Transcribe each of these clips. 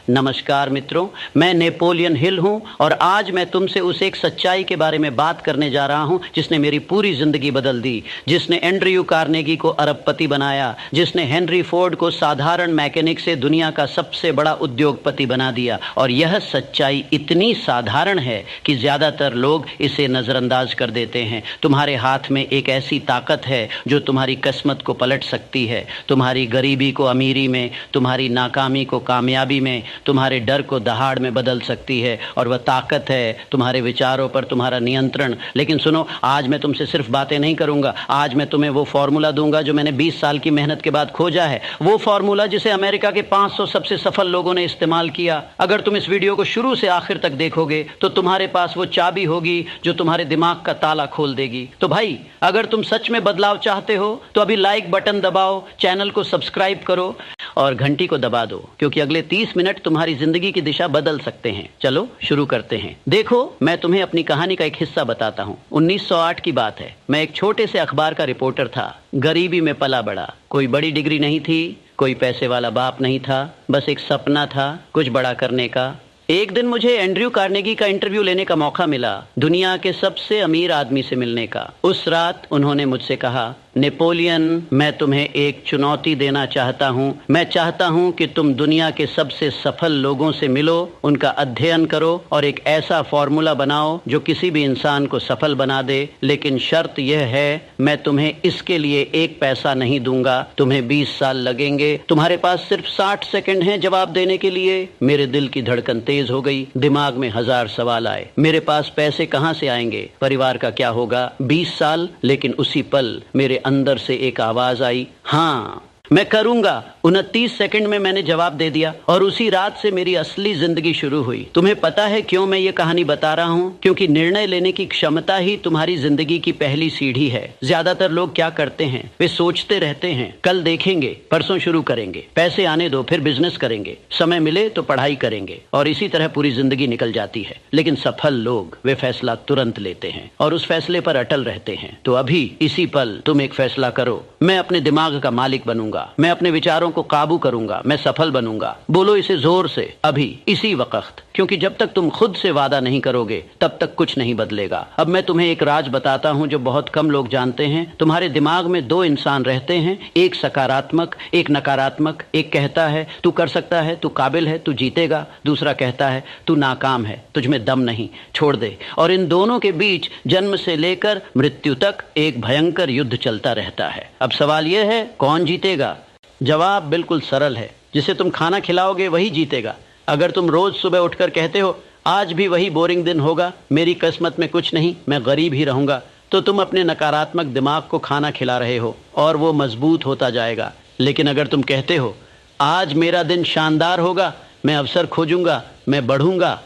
नमस्कार मित्रों, मैं नेपोलियन हिल हूं और आज मैं तुमसे उस एक सच्चाई के बारे में बात करने जा रहा हूं जिसने मेरी पूरी जिंदगी बदल दी, जिसने एंड्रयू कार्नेगी को अरबपति बनाया, जिसने हेनरी फोर्ड को साधारण मैकेनिक से दुनिया का सबसे बड़ा उद्योगपति बना दिया। और यह सच्चाई इतनी साधारण है कि ज्यादातर लोग इसे नजरअंदाज कर देते हैं। तुम्हारे हाथ में एक ऐसी ताकत है जो तुम्हारी किस्मत को पलट सकती है, तुम्हारी गरीबी को अमीरी में, तुम्हारी नाकामी को कामयाबी में, तुम्हारे डर को दहाड़ में बदल सकती है। और वह ताकत है तुम्हारे विचारों पर तुम्हारा नियंत्रण। लेकिन सुनो, आज मैं तुमसे सिर्फ बातें नहीं करूंगा, आज मैं तुम्हें वो फॉर्मूला दूंगा जो मैंने 20 साल की मेहनत के बाद खोजा है, वो फॉर्मूला जिसे अमेरिका के 500 सबसे सफल लोगों ने इस्तेमाल किया। अगर तुम इस वीडियो को शुरू से आखिर तक देखोगे तो तुम्हारे पास वो चाबी होगी जो तुम्हारे दिमाग का ताला खोल देगी। तो भाई, अगर तुम सच में बदलाव चाहते हो तो अभी लाइक बटन दबाओ, चैनल को सब्सक्राइब करो और घंटी को दबा दो, क्योंकि अगले 30 मिनट तुम्हारी जिंदगी की दिशा बदल सकते हैं। चलो शुरू करते हैं। देखो, मैं तुम्हें अपनी कहानी का एक हिस्सा बताता हूँ। 1908 की बात है। मैं एक छोटे से अखबार का रिपोर्टर था। गरीबी में पला बड़ा, कोई बड़ी डिग्री नहीं थी, कोई पैसे वाला बाप नहीं था, बस एक सपना था कुछ बड़ा करने का। एक दिन मुझे एंड्रयू कार्नेगी का इंटरव्यू लेने का मौका मिला, दुनिया के सबसे अमीर आदमी से मिलने का। उस रात उन्होंने मुझसे कहा, नेपोलियन, मैं तुम्हें एक चुनौती देना चाहता हूं। मैं चाहता हूं कि तुम दुनिया के सबसे सफल लोगों से मिलो, उनका अध्ययन करो और एक ऐसा फॉर्मूला बनाओ जो किसी भी इंसान को सफल बना दे। लेकिन शर्त यह है, मैं तुम्हें इसके लिए एक पैसा नहीं दूंगा। तुम्हें 20 साल लगेंगे। तुम्हारे पास सिर्फ 60 सेकंड हैं जवाब देने के लिए। मेरे दिल की धड़कन तेज हो गई, दिमाग में 1000 सवाल आए। मेरे पास पैसे कहां से आएंगे? परिवार का क्या होगा? 20 साल। लेकिन उसी पल मेरे अंदर से एक आवाज आई, हाँ मैं करूंगा। 29 सेकंड में मैंने जवाब दे दिया और उसी रात से मेरी असली जिंदगी शुरू हुई। तुम्हें पता है क्यों मैं ये कहानी बता रहा हूँ? क्योंकि निर्णय लेने की क्षमता ही तुम्हारी जिंदगी की पहली सीढ़ी है। ज्यादातर लोग क्या करते हैं, वे सोचते रहते हैं कल देखेंगे, परसों शुरू करेंगे, पैसे आने दो फिर बिजनेस करेंगे, समय मिले तो पढ़ाई करेंगे, और इसी तरह पूरी जिंदगी निकल जाती है। लेकिन सफल लोग वे फैसला तुरंत लेते हैं और उस फैसले पर अटल रहते हैं। तो अभी इसी पल तुम एक फैसला करो, मैं अपने दिमाग का मालिक बनूंगा, मैं अपने विचारों को काबू करूंगा, मैं सफल बनूंगा। बोलो इसे जोर से, अभी इसी वक्त। क्योंकि जब तक तुम खुद से वादा नहीं करोगे तब तक कुछ नहीं बदलेगा। अब मैं तुम्हें एक राज बताता हूं जो बहुत कम लोग जानते हैं। तुम्हारे दिमाग में 2 इंसान रहते हैं, एक सकारात्मक, एक नकारात्मक। एक कहता है तू कर सकता है, तू काबिल है, तू जीतेगा। दूसरा कहता है तू नाकाम है, तुझ में दम नहीं, छोड़ दे। और इन दोनों के बीच जन्म से लेकर मृत्यु तक एक भयंकर युद्ध चलता रहता है। अब सवाल यह है, कौन जीतेगा? जवाब बिल्कुल सरल है, जिसे तुम खाना खिलाओगे वही जीतेगा। अगर तुम रोज सुबह उठकर कहते हो आज भी वही बोरिंग दिन होगा, मेरी किस्मत में कुछ नहीं, मैं गरीब ही रहूंगा, तो तुम अपने नकारात्मक दिमाग को खाना खिला रहे हो और वो मजबूत होता जाएगा। लेकिन अगर तुम कहते हो आज मेरा दिन शानदार होगा, मैं अवसर खोजूंगा, मैं बढ़ूंगा,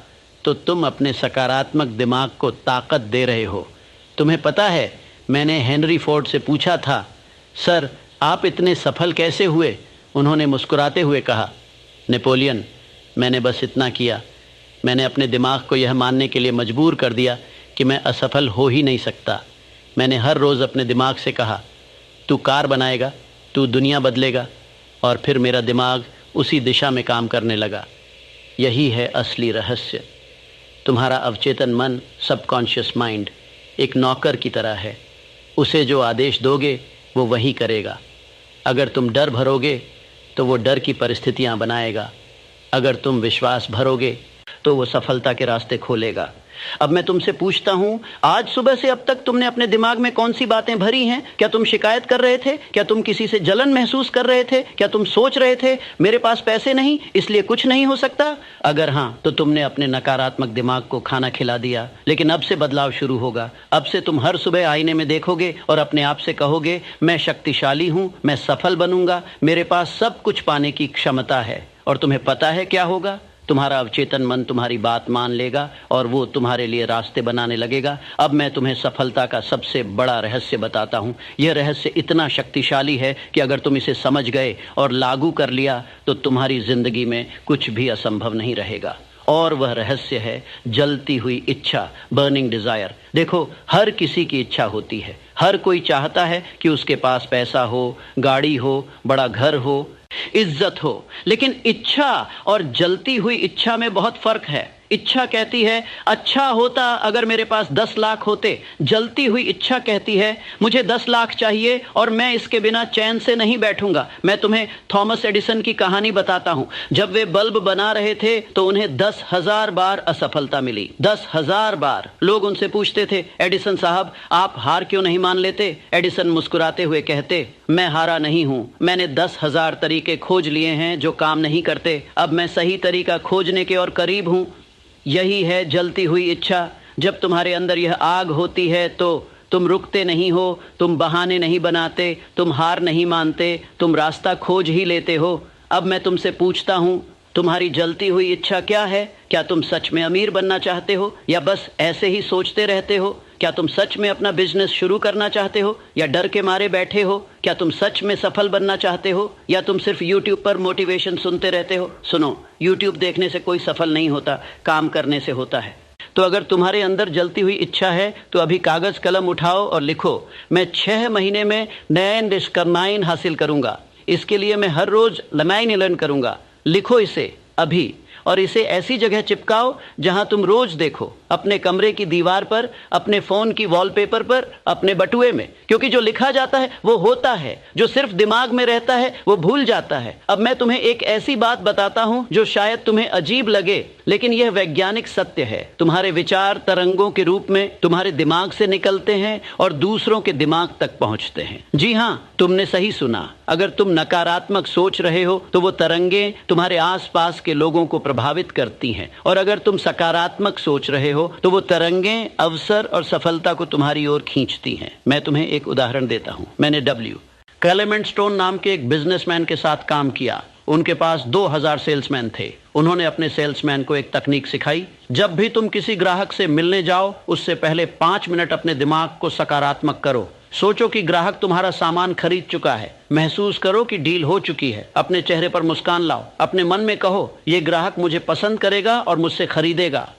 तो तुम अपने सकारात्मक दिमाग को ताकत दे रहे हो। तुम्हें पता है, मैंने हेनरी फोर्ड से पूछा था, सर आप इतने सफल कैसे हुए? उन्होंने मुस्कुराते हुए कहा, नेपोलियन, मैंने बस इतना किया, मैंने अपने दिमाग को यह मानने के लिए मजबूर कर दिया कि मैं असफल हो ही नहीं सकता। मैंने हर रोज़ अपने दिमाग से कहा, तू कार बनाएगा, तू दुनिया बदलेगा, और फिर मेरा दिमाग उसी दिशा में काम करने लगा। यही है असली रहस्य। तुम्हारा अवचेतन मन, सबकॉन्शियस माइंड, एक नौकर की तरह है। उसे जो आदेश दोगे वो वही करेगा। अगर तुम डर भरोगे तो वो डर की परिस्थितियां बनाएगा। अगर तुम विश्वास भरोगे तो वो सफलता के रास्ते खोलेगा। अब मैं तुमसे पूछता हूं, आज सुबह से अब तक तुमने अपने दिमाग में कौन सी बातें भरी हैं? क्या तुम शिकायत कर रहे थे? क्या तुम किसी से जलन महसूस कर रहे थे? क्या तुम सोच रहे थे मेरे पास पैसे नहीं इसलिए कुछ नहीं हो सकता? अगर हाँ, तो तुमने अपने नकारात्मक दिमाग को खाना खिला दिया। लेकिन अब से बदलाव शुरू होगा। अब से तुम हर सुबह आईने में देखोगे और अपने आप से कहोगे, मैं शक्तिशाली हूं, मैं सफल बनूंगा, मेरे पास सब कुछ पाने की क्षमता है। और तुम्हें पता है क्या होगा? तुम्हारा अवचेतन मन तुम्हारी बात मान लेगा और वो तुम्हारे लिए रास्ते बनाने लगेगा। अब मैं तुम्हें सफलता का सबसे बड़ा रहस्य बताता हूँ। यह रहस्य इतना शक्तिशाली है कि अगर तुम इसे समझ गए और लागू कर लिया तो तुम्हारी जिंदगी में कुछ भी असंभव नहीं रहेगा। और वह रहस्य है जलती हुई इच्छा, बर्निंग डिजायर। देखो, हर किसी की इच्छा होती है। हर कोई चाहता है कि उसके पास पैसा हो, गाड़ी हो, बड़ा घर हो, इज्जत हो। लेकिन इच्छा और जलती हुई इच्छा में बहुत फर्क है। इच्छा कहती है अच्छा होता अगर मेरे पास 10 लाख होते। जलती हुई इच्छा कहती है मुझे 10 लाख चाहिए और मैं इसके बिना चैन से नहीं बैठूंगा। मैं तुम्हें थॉमस एडिसन की कहानी बताता हूं। जब वे बल्ब बना रहे थे तो उन्हें 10,000 बार असफलता मिली। 10,000 बार। लोग उनसे पूछते थे एडिसन साहब आप हार क्यों नहीं मान लेते? एडिसन मुस्कुराते हुए कहते मैं हारा नहीं हूं, मैंने 10,000 तरीके खोज लिए हैं जो काम नहीं करते। अब मैं सही तरीका खोजने के और करीब हूं। यही है जलती हुई इच्छा। जब तुम्हारे अंदर यह आग होती है तो तुम रुकते नहीं हो, तुम बहाने नहीं बनाते, तुम हार नहीं मानते, तुम रास्ता खोज ही लेते हो। अब मैं तुमसे पूछता हूँ तुम्हारी जलती हुई इच्छा क्या है? क्या तुम सच में अमीर बनना चाहते हो या बस ऐसे ही सोचते रहते हो? क्या तुम सच में अपना बिजनेस शुरू करना चाहते हो या डर के मारे बैठे हो? क्या तुम सच में सफल बनना चाहते हो या तुम सिर्फ यूट्यूब पर मोटिवेशन सुनते रहते हो? सुनो, यूट्यूब देखने से कोई सफल नहीं होता, काम करने से होता है। तो अगर तुम्हारे अंदर जलती हुई इच्छा है तो अभी कागज़ कलम उठाओ और लिखो मैं 6 महीने में नैन डिस्कमाइन हासिल करूँगा। इसके लिए मैं हर रोज़ लमाइन लर्न करूँगा। लिखो इसे अभी और इसे ऐसी जगह चिपकाओ जहां तुम रोज देखो, अपने कमरे की दीवार पर, अपने फ़ोन की वॉलपेपर पर, अपने बटुए में। क्योंकि जो लिखा जाता है वो होता है, जो सिर्फ दिमाग में रहता है वो भूल जाता है। अब मैं तुम्हें एक ऐसी बात बताता हूं जो शायद तुम्हें अजीब लगे, लेकिन यह वैज्ञानिक सत्य है। तुम्हारे विचार तरंगों के रूप में तुम्हारे दिमाग से निकलते हैं और दूसरों के दिमाग तक पहुंचते हैं। जी हाँ, तुमने सही सुना। अगर तुम नकारात्मक सोच रहे हो तो वो तरंगे तुम्हारे आसपास के लोगों को प्रभावित करती हैं, और अगर तुम सकारात्मक सोच रहे हो तो वो तरंगें अवसर और सफलता को तुम्हारी ओर खींचती हैं। मैं तुम्हें एक उदाहरण देता हूं। मैंने क्लेमेंट स्टोन नाम के एक बिजनेसमैन के साथ काम किया। उनके पास 2000 सेल्समैन थे। उन्होंने अपने सेल्समैन को एक तकनीक सिखाई। जब भी तुम किसी ग्राहक से मिलने जाओ उससे पहले 5 मिनट अपने दिमाग को सकारात्मक करो। सोचो कि ग्राहक तुम्हारा सामान खरीद चुका है। महसूस करो कि डील हो चुकी है। अपने चेहरे पर मुस्कान लाओ। अपने मन में कहो ये ग्राहक मुझे पसंद करेगा और मुझसे खरीदेगा।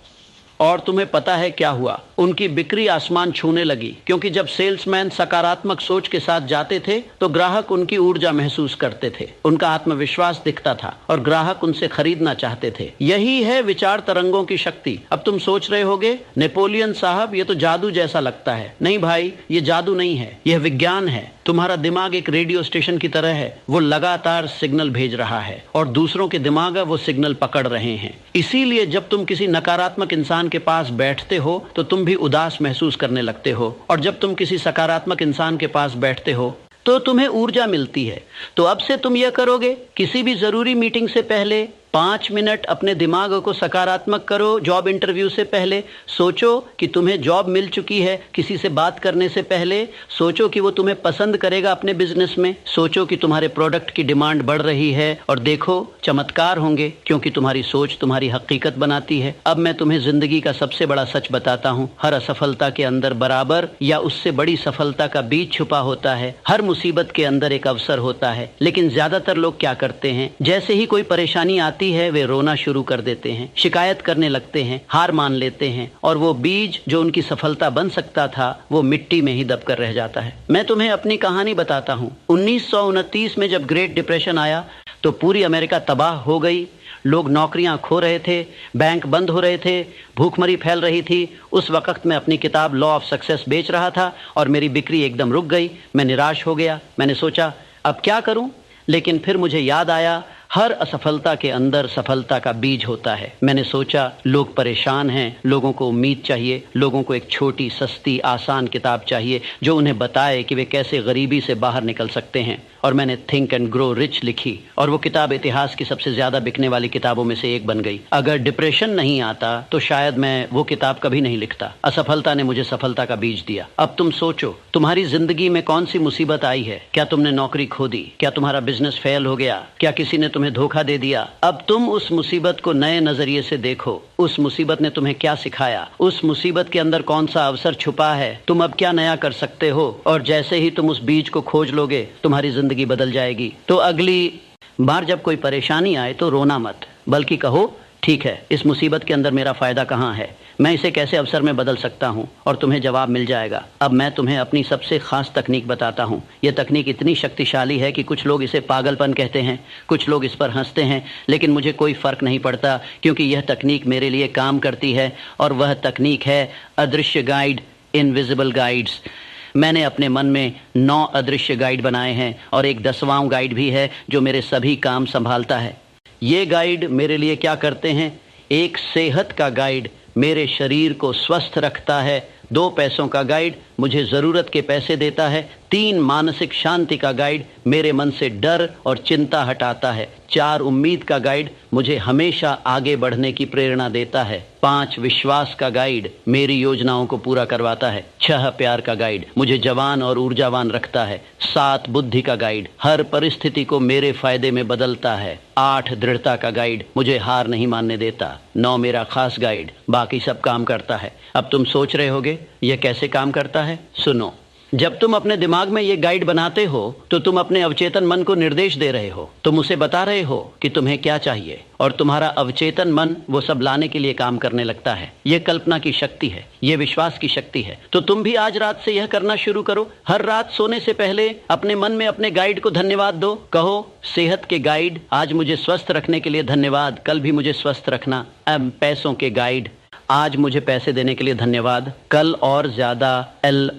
और तुम्हें पता है क्या हुआ? उनकी बिक्री आसमान छूने लगी, क्योंकि जब सेल्समैन सकारात्मक सोच के साथ जाते थे तो ग्राहक उनकी ऊर्जा महसूस करते थे, उनका आत्मविश्वास दिखता था और ग्राहक उनसे खरीदना चाहते थे। यही है विचार तरंगों की शक्ति। अब तुम सोच रहे होगे नेपोलियन साहब ये तो जादू जैसा लगता है। नहीं भाई, ये जादू नहीं है, यह विज्ञान है। तुम्हारा दिमाग एक रेडियो स्टेशन की तरह है। वो लगातार सिग्नल भेज रहा है और दूसरों के दिमाग वो सिग्नल पकड़ रहे हैं। इसीलिए जब तुम किसी नकारात्मक इंसान के पास बैठते हो तो तुम भी उदास महसूस करने लगते हो, और जब तुम किसी सकारात्मक इंसान के पास बैठते हो तो तुम्हें ऊर्जा मिलती है। तो अब से तुम यह करोगे, किसी भी जरूरी मीटिंग से पहले 5 मिनट अपने दिमाग को सकारात्मक करो। जॉब इंटरव्यू से पहले सोचो कि तुम्हें जॉब मिल चुकी है। किसी से बात करने से पहले सोचो कि वो तुम्हें पसंद करेगा अपने बिजनेस में। सोचो कि तुम्हारे प्रोडक्ट की डिमांड बढ़ रही है, और देखो चमत्कार होंगे, क्योंकि तुम्हारी सोच तुम्हारी हकीकत बनाती है। अब मैं तुम्हें जिंदगी का सबसे बड़ा सच बताता हूँ। हर असफलता के अंदर बराबर या उससे बड़ी सफलता का बीज छुपा होता है। हर मुसीबत के अंदर एक अवसर होता है। लेकिन ज्यादातर लोग क्या करते हैं, जैसे ही कोई परेशानी आती है वे रोना शुरू कर देते हैं, शिकायत करने लगते हैं, हार मान लेते हैं, और वो बीज जो उनकी सफलता बन सकता था वो मिट्टी में ही दबकर रह जाता है। मैं तुम्हें अपनी कहानी बताता हूँ। 1929 में जब ग्रेट डिप्रेशन आया तो पूरी अमेरिका तबाह हो गई। लोग नौकरियां खो रहे थे, बैंक बंद हो रहे थे, भूखमरी फैल रही थी। उस वक्त मैं अपनी किताब लॉ ऑफ सक्सेस बेच रहा था और मेरी बिक्री एकदम रुक गई। मैं निराश हो गया। मैंने सोचा अब क्या करूं, लेकिन फिर मुझे याद आया हर असफलता के अंदर सफलता का बीज होता है। मैंने सोचा लोग परेशान हैं, लोगों को उम्मीद चाहिए, लोगों को एक छोटी सस्ती आसान किताब चाहिए जो उन्हें बताए कि वे कैसे गरीबी से बाहर निकल सकते हैं। और मैंने थिंक एंड ग्रो रिच लिखी, और वो किताब इतिहास की सबसे ज्यादा बिकने वाली किताबों में से एक बन गई। अगर डिप्रेशन नहीं आता तो शायद मैं वो किताब कभी नहीं लिखता। असफलता ने मुझे सफलता का बीज दिया। अब तुम सोचो तुम्हारी जिंदगी में कौन सी मुसीबत आई है? क्या तुमने नौकरी खो दी? क्या तुम्हारा बिजनेस फेल हो गया? क्या किसी ने तुम्हें धोखा दे दिया? अब तुम उस मुसीबत को नए नजरिए से देखो। उस मुसीबत ने तुम्हें क्या सिखाया? उस मुसीबत के अंदर कौन सा अवसर छुपा है? तुम अब क्या नया कर सकते हो? और जैसे ही तुम उस बीज को खोज लोगे तुम्हारी जिंदगी बदल जाएगी। तो अगली बार जब कोई परेशानी आए तो रोना मत, बल्कि कहो ठीक है, इस मुसीबत के अंदर मेरा फ़ायदा कहाँ है, मैं इसे कैसे अवसर में बदल सकता हूँ, और तुम्हें जवाब मिल जाएगा। अब मैं तुम्हें अपनी सबसे ख़ास तकनीक बताता हूँ। यह तकनीक इतनी शक्तिशाली है कि कुछ लोग इसे पागलपन कहते हैं, कुछ लोग इस पर हंसते हैं, लेकिन मुझे कोई फ़र्क नहीं पड़ता, क्योंकि यह तकनीक मेरे लिए काम करती है। और वह तकनीक है अदृश्य गाइड, इनविजिबल गाइड्स। मैंने अपने मन में 9 अदृश्य गाइड बनाए हैं, और एक 10वां गाइड भी है जो मेरे सभी काम संभालता है। ये गाइड मेरे लिए क्या करते हैं? एक सेहत का गाइड मेरे शरीर को स्वस्थ रखता है, 2 पैसों का गाइड मुझे ज़रूरत के पैसे देता है, 3 मानसिक शांति का गाइड मेरे मन से डर और चिंता हटाता है, 4 उम्मीद का गाइड मुझे हमेशा आगे बढ़ने की प्रेरणा देता है, 5 विश्वास का गाइड मेरी योजनाओं को पूरा करवाता है, 6 प्यार का गाइड मुझे जवान और ऊर्जावान रखता है, 7 बुद्धि का गाइड हर परिस्थिति को मेरे फायदे में बदलता है, 8 दृढ़ता का गाइड मुझे हार नहीं मानने देता, 9 मेरा खास गाइड बाकी सब काम करता है। अब तुम सोच रहे होगे यह कैसे काम करता है? सुनो, जब तुम अपने दिमाग में ये गाइड बनाते हो तो तुम अपने अवचेतन मन को निर्देश दे रहे हो, तुम उसे बता रहे हो कि तुम्हें क्या चाहिए, और तुम्हारा अवचेतन मन वो सब लाने के लिए काम करने लगता है। ये कल्पना की शक्ति है, ये विश्वास की शक्ति है। तो तुम भी आज रात से यह करना शुरू करो। हर रात सोने से पहले अपने मन में अपने गाइड को धन्यवाद दो। कहो, सेहत के गाइड आज मुझे स्वस्थ रखने के लिए धन्यवाद, कल भी मुझे स्वस्थ रखना। पैसों के गाइड आज मुझे पैसे देने के लिए धन्यवाद, कल और ज्यादा।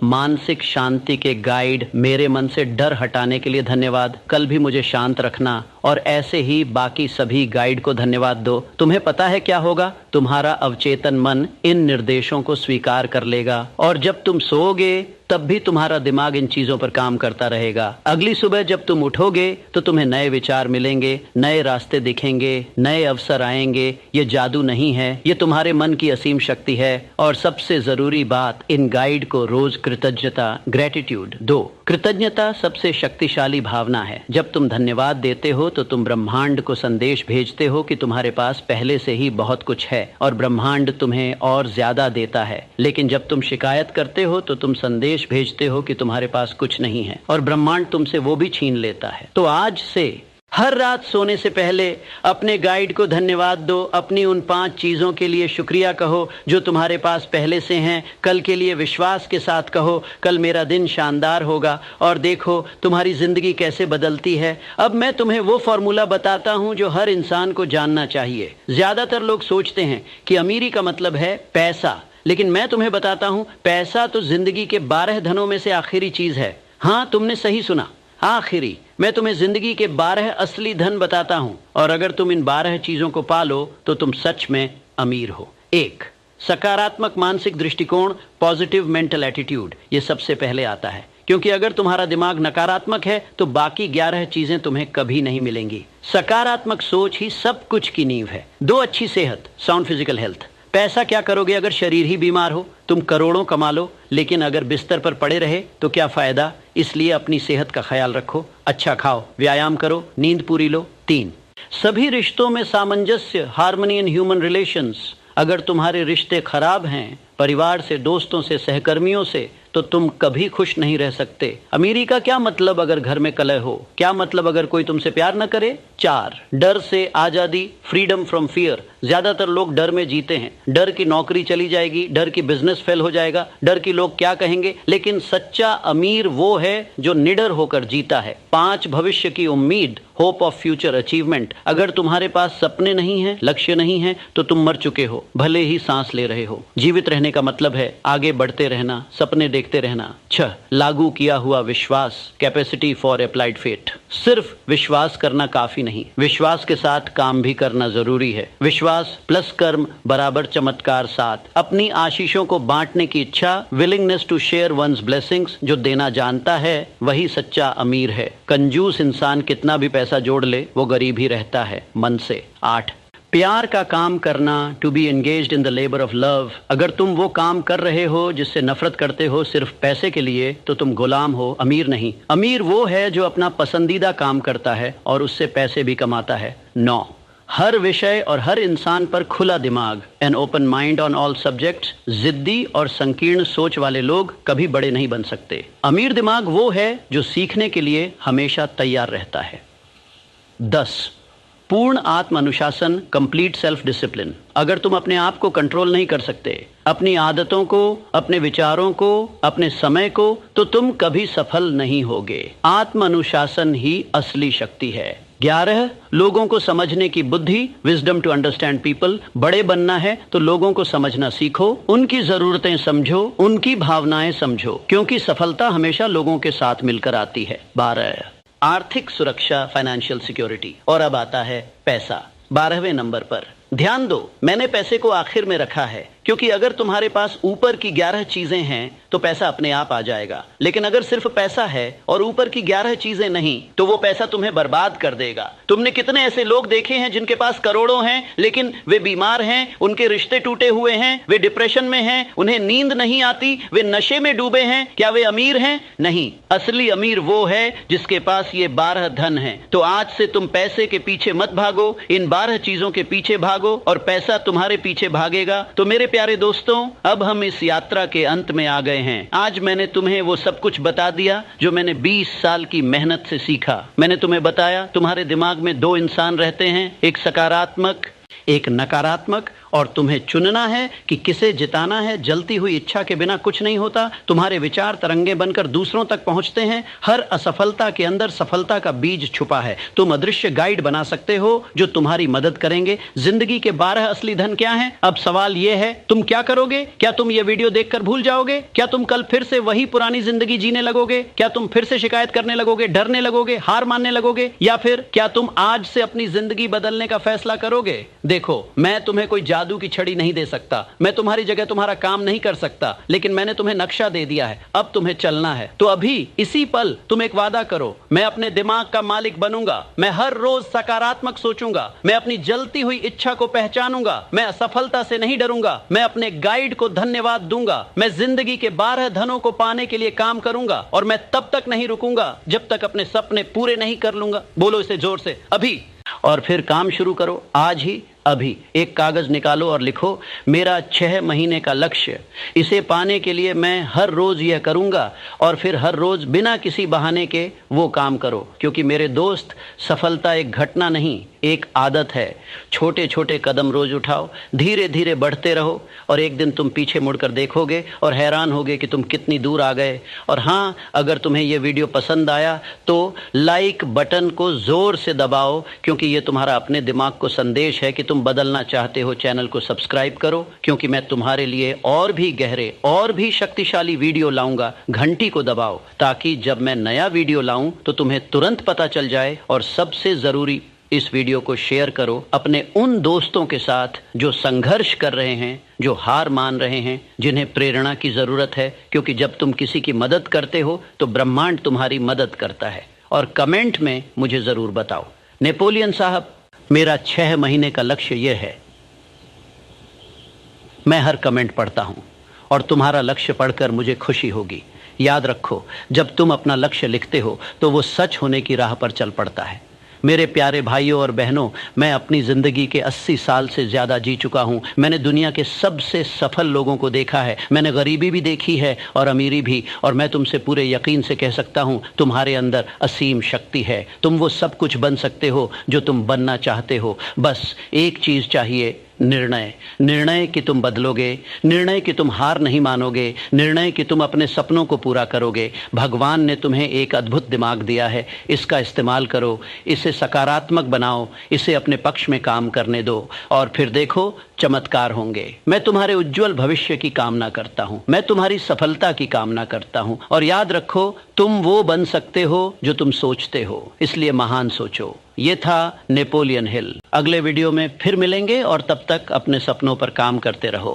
मानसिक शांति के गाइड मेरे मन से डर हटाने के लिए धन्यवाद, कल भी मुझे शांत रखना। और ऐसे ही बाकी सभी गाइड को धन्यवाद दो। तुम्हें पता है क्या होगा? तुम्हारा अवचेतन मन इन निर्देशों को स्वीकार कर लेगा, और जब तुम सोओगे तब भी तुम्हारा दिमाग इन चीजों पर काम करता रहेगा। अगली सुबह जब तुम उठोगे तो तुम्हें नए विचार मिलेंगे, नए रास्ते दिखेंगे, नए अवसर आएंगे। ये जादू नहीं है, ये तुम्हारे मन की असीम शक्ति है। और सबसे जरूरी बात, इन गाइड को रोज कृतज्ञता, ग्रेटिट्यूड दो। कृतज्ञता सबसे शक्तिशाली भावना है। जब तुम धन्यवाद देते हो तो तुम ब्रह्मांड को संदेश भेजते हो कि तुम्हारे पास पहले से ही बहुत कुछ है, और ब्रह्मांड तुम्हें और ज्यादा देता है। लेकिन जब तुम शिकायत करते हो तो तुम संदेश भेजते हो कि तुम्हारे पास कुछ नहीं है, और ब्रह्मांड तुमसे वो भी छीन लेता है। तो आज से हर रात सोने से पहले अपने गाइड को धन्यवाद दो। अपनी उन 5 चीज़ों के लिए शुक्रिया कहो जो तुम्हारे पास पहले से हैं। कल के लिए विश्वास के साथ कहो, कल मेरा दिन शानदार होगा, और देखो तुम्हारी ज़िंदगी कैसे बदलती है। अब मैं तुम्हें वो फॉर्मूला बताता हूँ जो हर इंसान को जानना चाहिए। ज़्यादातर लोग सोचते हैं कि अमीरी का मतलब है पैसा, लेकिन मैं तुम्हें बताता हूँ पैसा तो जिंदगी के 12 धनों में से आखिरी चीज है। हाँ, तुमने सही सुना, आखिरी। मैं तुम्हें जिंदगी के 12 असली धन बताता हूँ, और अगर तुम इन 12 चीजों को पालो तो तुम सच में अमीर हो। 1, सकारात्मक मानसिक दृष्टिकोण, पॉजिटिव मेंटल एटीट्यूड। ये सबसे पहले आता है, क्योंकि अगर तुम्हारा दिमाग नकारात्मक है तो बाकी 11 चीजें तुम्हें कभी नहीं मिलेंगी। सकारात्मक सोच ही सब कुछ की नींव है। 2, अच्छी सेहत, साउंड फिजिकल हेल्थ। पैसा क्या करोगे अगर शरीर ही बीमार हो? तुम करोड़ों कमा लो, लेकिन अगर बिस्तर पर पड़े रहे तो क्या फायदा? इसलिए अपनी सेहत का ख्याल रखो, अच्छा खाओ, व्यायाम करो, नींद पूरी लो। 3, सभी रिश्तों में सामंजस्य, हार्मनी इन ह्यूमन रिलेशंस। अगर तुम्हारे रिश्ते खराब हैं, परिवार से, दोस्तों से, सहकर्मियों से, तो तुम कभी खुश नहीं रह सकते। अमीरी का क्या मतलब अगर घर में कलह हो? क्या मतलब अगर कोई तुमसे प्यार न करे? 4, डर से आजादी, फ्रीडम फ्रॉम फियर। ज्यादातर लोग डर में जीते हैं। डर की नौकरी चली जाएगी, डर की बिजनेस फेल हो जाएगा, डर की लोग क्या कहेंगे। लेकिन सच्चा अमीर वो है जो निडर होकर जीता है। 5, भविष्य की उम्मीद, होप ऑफ फ्यूचर अचीवमेंट। अगर तुम्हारे पास सपने नहीं हैं, लक्ष्य नहीं है, तो तुम मर चुके हो, भले ही सांस ले रहे हो। जीवित रहने का मतलब है आगे बढ़ते रहना, सपने देखते रहना। 6, लागू किया हुआ विश्वास, कैपेसिटी फॉर अप्लाइड फेट। सिर्फ विश्वास करना काफी नहीं, विश्वास के साथ काम भी करना जरूरी है। विश्वास प्लस कर्म बराबर चमत्कार 7, अपनी आशीषों को बांटने की इच्छा, willingness to share one's blessings. जो देना जानता है वही सच्चा अमीर है। कंजूस इंसान कितना भी पैसा जोड़ ले, वो गरीब ही रहता है मन से। 8, प्यार का काम करना, to be engaged in the labour of love. अगर तुम वो काम कर रहे हो जिससे नफरत करते हो सिर्फ पैसे के लिए, तो तुम गुलाम हो, अमीर नहीं। अमीर वो है जो अपना पसंदीदा काम करता है और उससे पैसे भी कमाता है। 9, हर विषय और हर इंसान पर खुला दिमाग, an open mind on all subjects. जिद्दी और संकीर्ण सोच वाले लोग कभी बड़े नहीं बन सकते। अमीर दिमाग वो है जो सीखने के लिए हमेशा तैयार रहता है। 10, पूर्ण आत्म अनुशासन, कंप्लीट सेल्फ डिसिप्लिन। अगर तुम अपने आप को कंट्रोल नहीं कर सकते, अपनी आदतों को, अपने विचारों को, अपने समय को, तो तुम कभी सफल नहीं होगे। आत्म अनुशासन ही असली शक्ति है। 11, लोगों को समझने की बुद्धि, विजडम टू अंडरस्टैंड पीपल। बड़े बनना है तो लोगों को समझना सीखो, उनकी जरूरतें समझो, उनकी भावनाएं समझो, क्योंकि सफलता हमेशा लोगों के साथ मिलकर आती है। 12, आर्थिक सुरक्षा, फाइनेंशियल सिक्योरिटी। और अब आता है पैसा, 12वें नंबर पर। ध्यान दो, मैंने पैसे को आखिर में रखा है, क्योंकि अगर तुम्हारे पास ऊपर की 11 चीजें हैं तो पैसा अपने आप आ जाएगा। लेकिन अगर सिर्फ पैसा है और ऊपर की 11 चीजें नहीं, तो वो पैसा तुम्हें बर्बाद कर देगा। तुमने कितने ऐसे लोग देखे हैं जिनके पास करोड़ों हैं, लेकिन वे बीमार हैं, उनके रिश्ते टूटे हुए हैं, वे डिप्रेशन में हैं, उन्हें नींद नहीं आती, वे नशे में डूबे हैं। क्या वे अमीर हैं? नहीं। असली अमीर वो है जिसके पास ये 12 धन है। तो आज से तुम पैसे के पीछे मत भागो, इन 12 चीजों के पीछे भागो और पैसा तुम्हारे पीछे भागेगा। तो मेरे प्यारे दोस्तों, अब हम इस यात्रा के अंत में आ गए हैं। आज मैंने तुम्हें वो सब कुछ बता दिया जो मैंने 20 साल की मेहनत से सीखा। मैंने तुम्हें बताया तुम्हारे दिमाग में 2 इंसान रहते हैं, एक सकारात्मक, एक नकारात्मक, और तुम्हें चुनना है कि किसे जिताना है। जलती हुई इच्छा के बिना कुछ नहीं होता। तुम्हारे विचार तरंगे बनकर दूसरों तक पहुंचते हैं। हर असफलता के अंदर सफलता का बीज छुपा है। तुम अदृश्य गाइड बना सकते हो जो तुम्हारी मदद करेंगे। जिंदगी के 12 असली धन क्या हैं? अब सवाल यह है, तुम क्या करोगे? क्या तुम ये वीडियो देखकर भूल जाओगे? क्या तुम कल फिर से वही पुरानी जिंदगी जीने लगोगे? क्या तुम फिर से शिकायत करने लगोगे, डरने लगोगे, हार मानने लगोगे? या फिर क्या तुम आज से अपनी जिंदगी बदलने का फैसला करोगे? देखो, मैं तुम्हें कोई जादू की छड़ी नहीं दे सकता, मैं तुम्हारी जगह तुम्हारा काम नहीं कर सकता, लेकिन मैंने तुम्हें नक्शा दे दिया है। अब तुम्हें चलना है। तो अभी इसी पल तुम एक वादा करो, मैं अपने दिमाग का मालिक बनूंगा, मैं हर रोज सकारात्मक सोचूंगा, मैं अपनी जलती हुई इच्छा को पहचानूंगा, मैं असफलता से नहीं डरूंगा, मैं अपने गाइड को धन्यवाद दूंगा, मैं जिंदगी के 12 धनों को पाने के लिए काम करूंगा और मैं तब तक नहीं रुकूंगा जब तक अपने सपने पूरे नहीं कर लूंगा। बोलो इसे जोर से, अभी। और फिर काम शुरू करो, आज ही, अभी। एक कागज निकालो और लिखो, मेरा 6 महीने का लक्ष्य, इसे पाने के लिए मैं हर रोज यह करूंगा। और फिर हर रोज बिना किसी बहाने के वो काम करो, क्योंकि मेरे दोस्त, सफलता एक घटना नहीं, एक आदत है। छोटे छोटे कदम रोज उठाओ, धीरे धीरे बढ़ते रहो, और एक दिन तुम पीछे मुड़कर देखोगे और हैरान होगे कि तुम कितनी दूर आ गए। और हाँ, अगर तुम्हें यह वीडियो पसंद आया तो लाइक बटन को जोर से दबाओ, क्योंकि ये तुम्हारा अपने दिमाग को संदेश है कि तुम बदलना चाहते हो। चैनल को सब्सक्राइब करो, क्योंकि मैं तुम्हारे लिए और भी गहरे, और भी शक्तिशाली वीडियो लाऊंगा। घंटी को दबाओ, ताकि जब मैं नया वीडियो लाऊं तो तुम्हें तुरंत पता चल जाए। और सबसे जरूरी, इस वीडियो को शेयर करो अपने उन दोस्तों के साथ जो संघर्ष कर रहे हैं, जो हार मान रहे हैं, जिन्हें प्रेरणा की जरूरत है। क्योंकि जब तुम किसी की मदद करते हो तो ब्रह्मांड तुम्हारी मदद करता है। और कमेंट में मुझे जरूर बताओ, नेपोलियन साहब, मेरा 6 महीने का लक्ष्य यह है। मैं हर कमेंट पढ़ता हूं और तुम्हारा लक्ष्य पढ़कर मुझे खुशी होगी। याद रखो, जब तुम अपना लक्ष्य लिखते हो तो वो सच होने की राह पर चल पड़ता है। मेरे प्यारे भाइयों और बहनों, मैं अपनी ज़िंदगी के 80 साल से ज़्यादा जी चुका हूँ। मैंने दुनिया के सबसे सफल लोगों को देखा है। मैंने गरीबी भी देखी है और अमीरी भी। और मैं तुमसे पूरे यकीन से कह सकता हूँ, तुम्हारे अंदर असीम शक्ति है। तुम वो सब कुछ बन सकते हो जो तुम बनना चाहते हो। बस एक चीज़ चाहिए, निर्णय। निर्णय कि तुम बदलोगे, निर्णय कि तुम हार नहीं मानोगे, निर्णय कि तुम अपने सपनों को पूरा करोगे। भगवान ने तुम्हें एक अद्भुत दिमाग दिया है, इसका इस्तेमाल करो, इसे सकारात्मक बनाओ, इसे अपने पक्ष में काम करने दो, और फिर देखो चमत्कार होंगे। मैं तुम्हारे उज्जवल भविष्य की कामना करता हूँ, मैं तुम्हारी सफलता की कामना करता हूँ। और याद रखो, तुम वो बन सकते हो जो तुम सोचते हो, इसलिए महान सोचो। ये था नेपोलियन हिल। अगले वीडियो में फिर मिलेंगे, और तब तक अपने सपनों पर काम करते रहो।